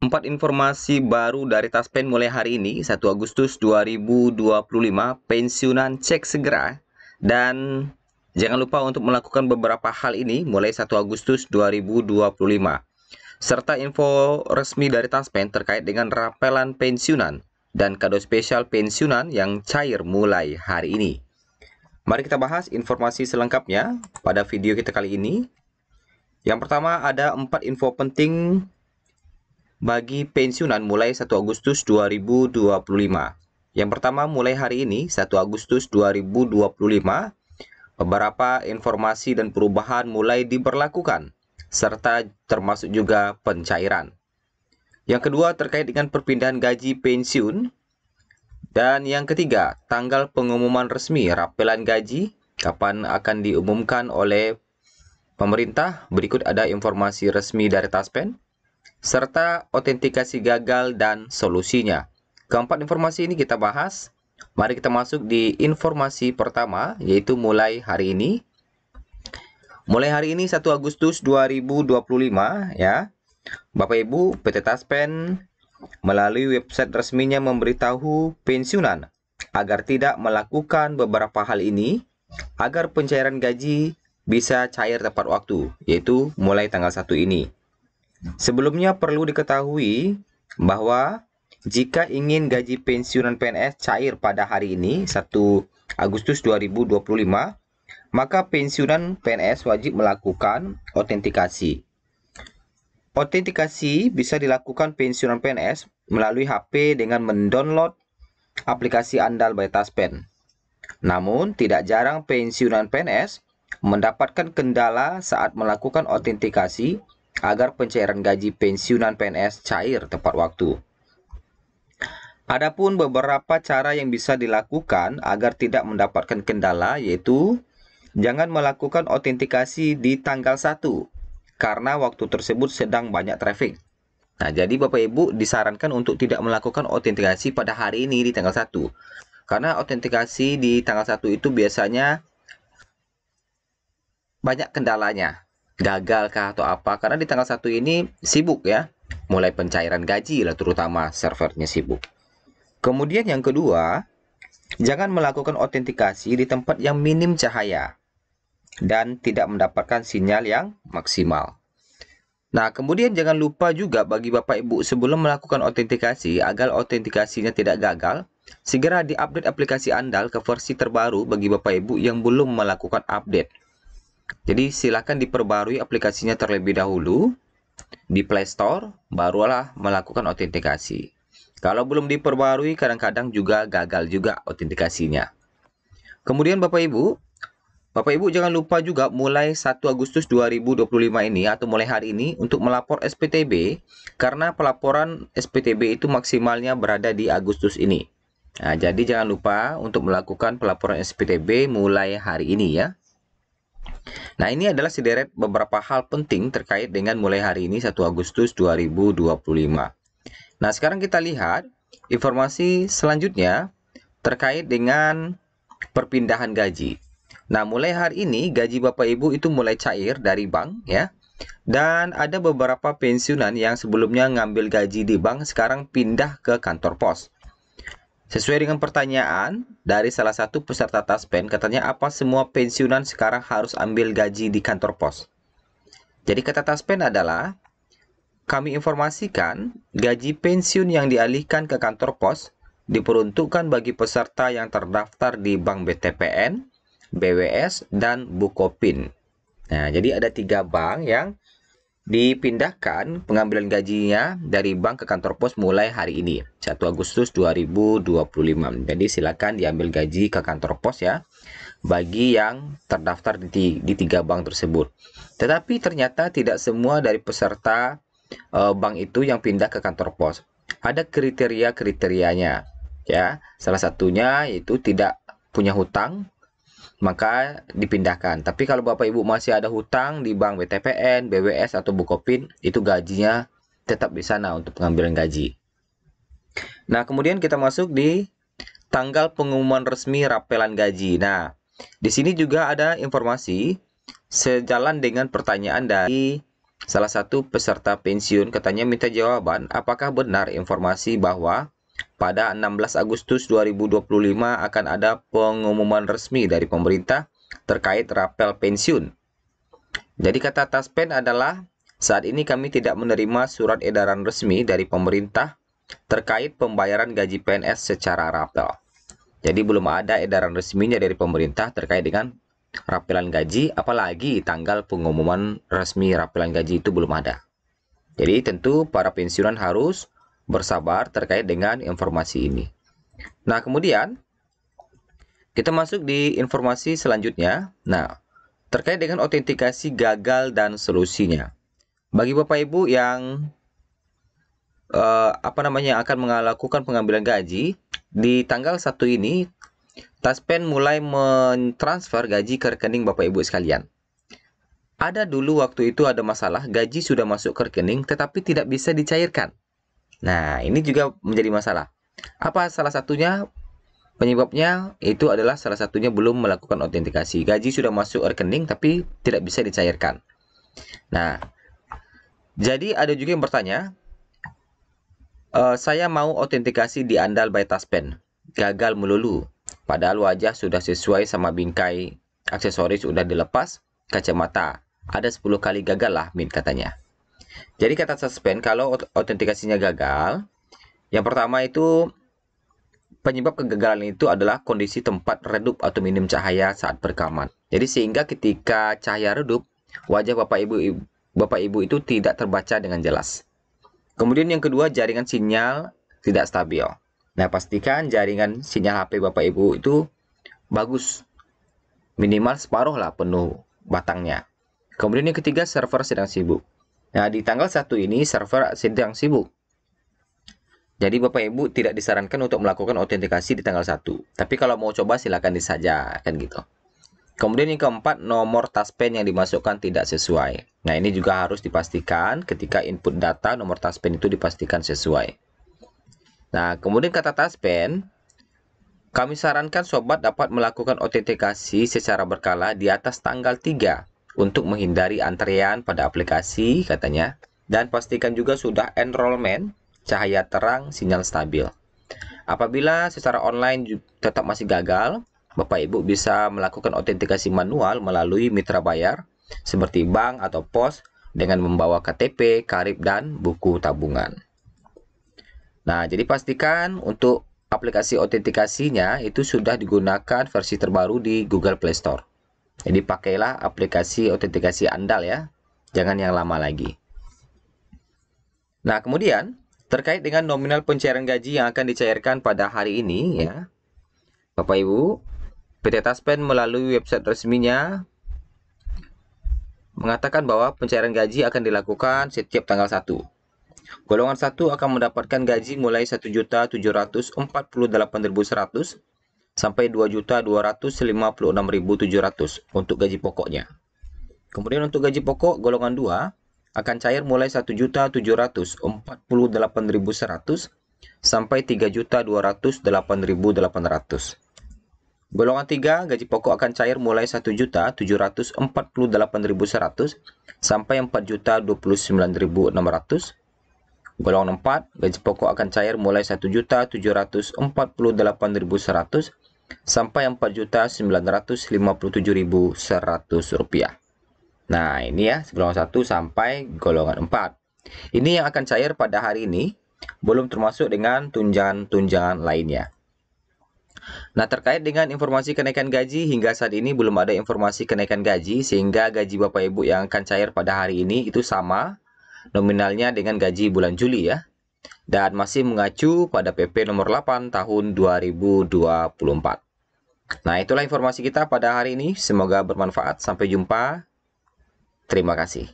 4 informasi baru dari Taspen mulai hari ini, 1 Agustus 2025, pensiunan cek segera. Dan jangan lupa untuk melakukan beberapa hal ini mulai 1 Agustus 2025. Serta info resmi dari Taspen terkait dengan rapelan pensiunan dan kado spesial pensiunan yang cair mulai hari ini. Mari kita bahas informasi selengkapnya pada video kita kali ini. Yang pertama ada 4 info penting bagi pensiunan mulai 1 Agustus 2025. Yang pertama, mulai hari ini 1 Agustus 2025, beberapa informasi dan perubahan mulai diberlakukan, serta termasuk juga pencairan. Yang kedua, terkait dengan perpindahan gaji pensiun. Dan yang ketiga, tanggal pengumuman resmi rapelan gaji, kapan akan diumumkan oleh pemerintah. Berikut ada informasi resmi dari Taspen, serta autentikasi gagal dan solusinya. Keempat informasi ini kita bahas. Mari kita masuk di informasi pertama, yaitu mulai hari ini. Mulai hari ini 1 Agustus 2025 ya. Bapak Ibu, PT Taspen melalui website resminya memberitahu pensiunan agar tidak melakukan beberapa hal ini agar pencairan gaji bisa cair tepat waktu, yaitu mulai tanggal 1 ini. Sebelumnya perlu diketahui bahwa jika ingin gaji pensiunan PNS cair pada hari ini 1 Agustus 2025, maka pensiunan PNS wajib melakukan autentikasi. Autentikasi bisa dilakukan pensiunan PNS melalui HP dengan mendownload aplikasi Andal by Taspen. Namun, tidak jarang pensiunan PNS mendapatkan kendala saat melakukan autentikasi agar pencairan gaji pensiunan PNS cair tepat waktu. Adapun beberapa cara yang bisa dilakukan agar tidak mendapatkan kendala, yaitu jangan melakukan autentikasi di tanggal 1 karena waktu tersebut sedang banyak traffic. Nah, jadi Bapak Ibu disarankan untuk tidak melakukan autentikasi pada hari ini di tanggal 1. Karena autentikasi di tanggal 1 itu biasanya banyak kendalanya. Gagal kah atau apa, karena di tanggal 1 ini sibuk ya, mulai pencairan gaji lah, terutama servernya sibuk. Kemudian yang kedua, jangan melakukan autentikasi di tempat yang minim cahaya dan tidak mendapatkan sinyal yang maksimal. Nah, kemudian jangan lupa juga bagi Bapak Ibu sebelum melakukan autentikasi, agar autentikasinya tidak gagal, segera diupdate aplikasi Andal ke versi terbaru bagi Bapak Ibu yang belum melakukan update. Jadi silakan diperbarui aplikasinya terlebih dahulu di Play Store, barulah melakukan autentikasi. Kalau belum diperbarui, kadang-kadang juga gagal juga autentikasinya. Kemudian Bapak Ibu jangan lupa juga mulai 1 Agustus 2025 ini atau mulai hari ini untuk melapor SPTB, karena pelaporan SPTB itu maksimalnya berada di Agustus ini. Nah, jadi jangan lupa untuk melakukan pelaporan SPTB mulai hari ini ya. Nah, ini adalah sederet beberapa hal penting terkait dengan mulai hari ini 1 Agustus 2025. Nah, sekarang kita lihat informasi selanjutnya terkait dengan perpindahan gaji. Nah, mulai hari ini gaji Bapak Ibu itu mulai cair dari bank ya. Dan ada beberapa pensiunan yang sebelumnya ngambil gaji di bank sekarang pindah ke kantor pos. Sesuai dengan pertanyaan dari salah satu peserta Taspen, katanya apa semua pensiunan sekarang harus ambil gaji di kantor pos? Jadi kata Taspen adalah, kami informasikan gaji pensiun yang dialihkan ke kantor pos diperuntukkan bagi peserta yang terdaftar di Bank BTPN, BWS, dan Bukopin. Nah, jadi ada 3 bank yang dipindahkan pengambilan gajinya dari bank ke kantor pos mulai hari ini 1 Agustus 2025. Jadi silakan diambil gaji ke kantor pos ya bagi yang terdaftar di 3 bank tersebut. Tetapi ternyata tidak semua dari peserta bank itu yang pindah ke kantor pos. Ada kriteria-kriterianya ya. Salah satunya yaitu tidak punya hutang, maka dipindahkan. Tapi kalau Bapak Ibu masih ada hutang di bank BTPN, BWS, atau Bukopin, itu gajinya tetap di sana untuk pengambilan gaji. Nah, kemudian kita masuk di tanggal pengumuman resmi rapelan gaji. Nah, di sini juga ada informasi sejalan dengan pertanyaan dari salah satu peserta pensiun katanya minta jawaban apakah benar informasi bahwa pada 16 Agustus 2025 akan ada pengumuman resmi dari pemerintah terkait rapel pensiun. Jadi kata Taspen adalah, saat ini kami tidak menerima surat edaran resmi dari pemerintah terkait pembayaran gaji PNS secara rapel. Jadi belum ada edaran resminya dari pemerintah terkait dengan rapelan gaji, apalagi tanggal pengumuman resmi rapelan gaji itu belum ada. Jadi tentu para pensiunan harus bersabar terkait dengan informasi ini. Nah, kemudian kita masuk di informasi selanjutnya. Nah, terkait dengan autentikasi gagal dan solusinya. Bagi Bapak Ibu yang akan melakukan pengambilan gaji di tanggal 1 ini, Taspen mulai mentransfer gaji ke rekening Bapak Ibu sekalian. Ada dulu waktu itu ada masalah, gaji sudah masuk ke rekening tetapi tidak bisa dicairkan. Nah, ini juga menjadi masalah. Apa salah satunya? Penyebabnya itu adalah salah satunya belum melakukan autentikasi. Gaji sudah masuk rekening tapi tidak bisa dicairkan. Nah, jadi ada juga yang bertanya, saya mau autentikasi di Andal by Taspen, gagal melulu. Padahal wajah sudah sesuai sama bingkai, aksesoris sudah dilepas, kacamata. Ada 10 kali gagal lah, Min katanya. Jadi kata Taspen, kalau autentikasinya gagal, yang pertama itu penyebab kegagalan itu adalah kondisi tempat redup atau minim cahaya saat perekaman. Jadi sehingga ketika cahaya redup, wajah Bapak Ibu itu tidak terbaca dengan jelas. Kemudian yang kedua, jaringan sinyal tidak stabil. Nah, pastikan jaringan sinyal HP Bapak Ibu itu bagus. Minimal separuh lah penuh batangnya. Kemudian yang ketiga, server sedang sibuk. Nah, di tanggal 1 ini server sedang sibuk. Jadi Bapak Ibu tidak disarankan untuk melakukan autentikasi di tanggal 1. Tapi kalau mau coba silakan saja, kan gitu. Kemudian yang keempat, nomor Taspen yang dimasukkan tidak sesuai. Nah, ini juga harus dipastikan ketika input data nomor Taspen itu dipastikan sesuai. Nah, kemudian kata Taspen, kami sarankan sobat dapat melakukan autentikasi secara berkala di atas tanggal 3 untuk menghindari antrean pada aplikasi katanya, dan pastikan juga sudah enrollment, cahaya terang, sinyal stabil. Apabila secara online tetap masih gagal, Bapak Ibu bisa melakukan autentikasi manual melalui mitra bayar seperti bank atau pos dengan membawa KTP, KRIP, dan buku tabungan. Nah, jadi pastikan untuk aplikasi autentikasinya itu sudah digunakan versi terbaru di Google Play Store. Jadi pakailah aplikasi autentikasi andal ya, jangan yang lama lagi. Nah, kemudian terkait dengan nominal pencairan gaji yang akan dicairkan pada hari ini ya, Bapak Ibu, PT Taspen melalui website resminya mengatakan bahwa pencairan gaji akan dilakukan setiap tanggal 1. Golongan 1 akan mendapatkan gaji mulai 1.748.100 sampai 2.256.700 untuk gaji pokoknya. Kemudian untuk gaji pokok golongan 2 akan cair mulai 1.748.100 sampai 3.208.800. Golongan 3 gaji pokok akan cair mulai 1.748.100 sampai 4.029.600. Golongan 4 gaji pokok akan cair mulai 1.748.100 sampai 4.957.100 rupiah. Nah, ini ya golongan 1 sampai golongan 4. Ini yang akan cair pada hari ini, belum termasuk dengan tunjangan-tunjangan lainnya. Nah, terkait dengan informasi kenaikan gaji, hingga saat ini belum ada informasi kenaikan gaji, sehingga gaji Bapak Ibu yang akan cair pada hari ini itu sama nominalnya dengan gaji bulan Juli ya. Dan masih mengacu pada PP nomor 8 tahun 2024. Nah, itulah informasi kita pada hari ini. Semoga bermanfaat. Sampai jumpa. Terima kasih.